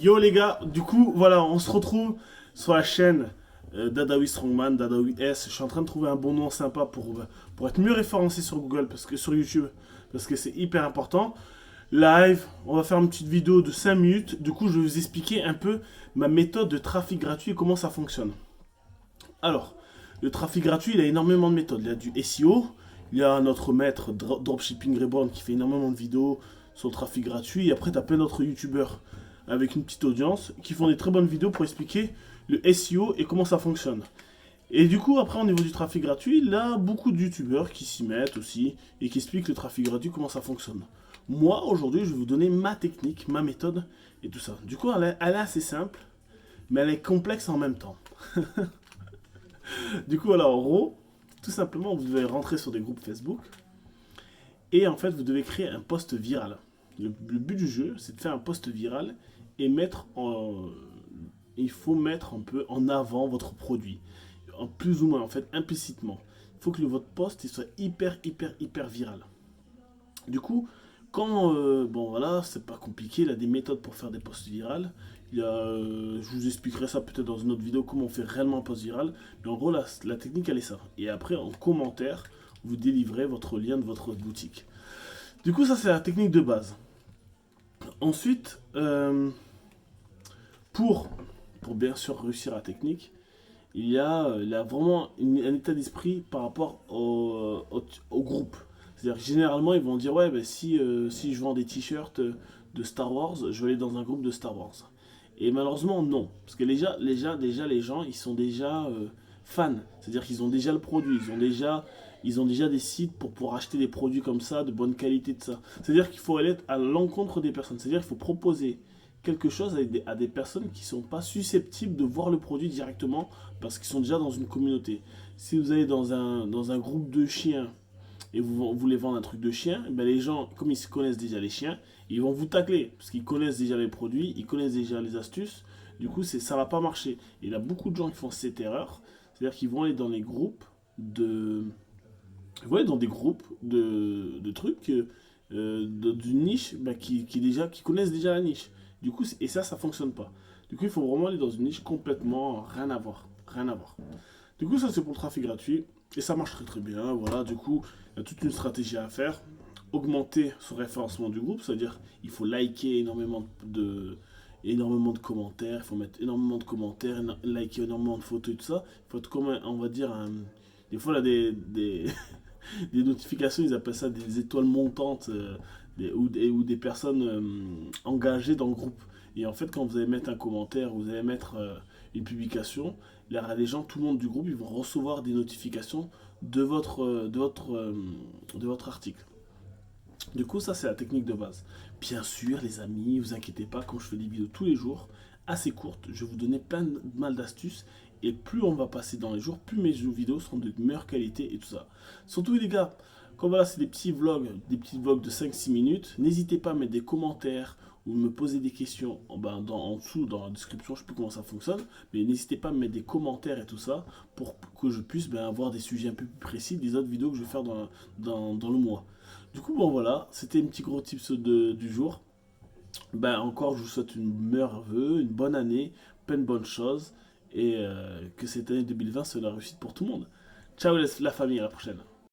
Yo les gars, du coup, voilà, on se retrouve sur la chaîne Dadawi Strongman, Dadawi S. Je suis en train de trouver un bon nom sympa pour être mieux référencé sur Google, parce que sur YouTube, parce que c'est hyper important. Live, on va faire une petite vidéo de 5 minutes. Du coup, je vais vous expliquer un peu ma méthode de trafic gratuit et comment ça fonctionne. Alors, le trafic gratuit, il a énormément de méthodes. Il y a du SEO, il y a notre maître Dropshipping Reborn qui fait énormément de vidéos sur le trafic gratuit. Et après, tu as plein d'autres youtubeurs avec une petite audience qui font des très bonnes vidéos pour expliquer le SEO et comment ça fonctionne. Et du coup, après, au niveau du trafic gratuit, il y a beaucoup de youtubeurs qui s'y mettent aussi et qui expliquent le trafic gratuit, comment ça fonctionne. Moi, aujourd'hui, je vais vous donner ma technique, ma méthode et tout ça. Du coup, elle est assez simple, mais elle est complexe en même temps. Du coup, alors, en gros, tout simplement, vous devez rentrer sur des groupes Facebook et en fait, vous devez créer un post viral. Le but du jeu, c'est de faire un post viral et il faut mettre un peu en avant votre produit. En plus ou moins, en fait, implicitement. Il faut que votre post il soit hyper viral. Du coup, bon voilà, c'est pas compliqué, il y a des méthodes pour faire des posts virales. Je vous expliquerai ça peut-être dans une autre vidéo, comment on fait réellement un post viral. Mais en gros, la technique, elle est ça. Et après, en commentaire, vous délivrez votre lien de votre boutique. Du coup, ça, c'est la technique de base. Ensuite, pour, pour bien sûr réussir la technique, il y a vraiment un état d'esprit par rapport au groupe. C'est-à-dire que généralement, ils vont dire, ouais, ben, si je vends des t-shirts de Star Wars, je vais aller dans un groupe de Star Wars. Et malheureusement, non. Parce que déjà, les gens, ils sont déjà fans. C'est-à-dire qu'ils ont déjà le produit. Ils ont déjà des sites pour pouvoir acheter des produits comme ça, de bonne qualité, de ça. C'est-à-dire qu'il faut aller à l'encontre des personnes. C'est-à-dire qu'il faut proposer quelque chose à des personnes qui ne sont pas susceptibles de voir le produit directement parce qu'ils sont déjà dans une communauté. Si vous allez dans un groupe de chiens et vous voulez vendre un truc de chien, ben les gens, comme ils connaissent déjà les chiens, ils vont vous tacler parce qu'ils connaissent déjà les produits, ils connaissent déjà les astuces. Du coup, ça va pas marcher. Et il y a beaucoup de gens qui font cette erreur, c'est-à-dire qu'ils vont aller dans les groupes de, dans des groupes de trucs d'une niche bah, qui connaissent déjà la niche. Du coup, et ça fonctionne pas. Du coup, il faut vraiment aller dans une niche complètement rien à voir. Rien à voir. Du coup, ça, c'est pour le trafic gratuit. Et ça marche très bien. Voilà, du coup, il y a toute une stratégie à faire. Augmenter son référencement du groupe, c'est-à-dire il faut liker énormément de commentaires, il faut mettre énormément de commentaires, liker énormément de photos et tout ça. Il faut être comme, on va dire, des fois, là, des notifications, ils appellent ça des étoiles montantes ou des personnes engagées dans le groupe. Et en fait, quand vous allez mettre un commentaire, vous allez mettre une publication, là, les gens, tout le monde du groupe, ils vont recevoir des notifications de votre article. Du coup, ça, c'est la technique de base. Bien sûr, les amis, vous inquiétez pas, quand je fais des vidéos tous les jours, assez courtes, je vais vous donner plein de mal d'astuces. Et plus on va passer dans les jours, plus mes vidéos seront de meilleure qualité et tout ça. Surtout, les gars, comme voilà, c'est des petits vlogs de 5-6 minutes, n'hésitez pas à mettre des commentaires ou me poser des questions en dessous dans la description, je sais plus comment ça fonctionne, mais n'hésitez pas à me mettre des commentaires et tout ça pour que je puisse avoir des sujets un peu plus précis des autres vidéos que je vais faire dans le mois. Du coup, bon voilà, c'était un petit gros tips du jour. Ben encore, je vous souhaite une meilleure vœu, une bonne année, plein de bonnes choses et que cette année 2020 soit la réussite pour tout le monde. Ciao la famille, à la prochaine.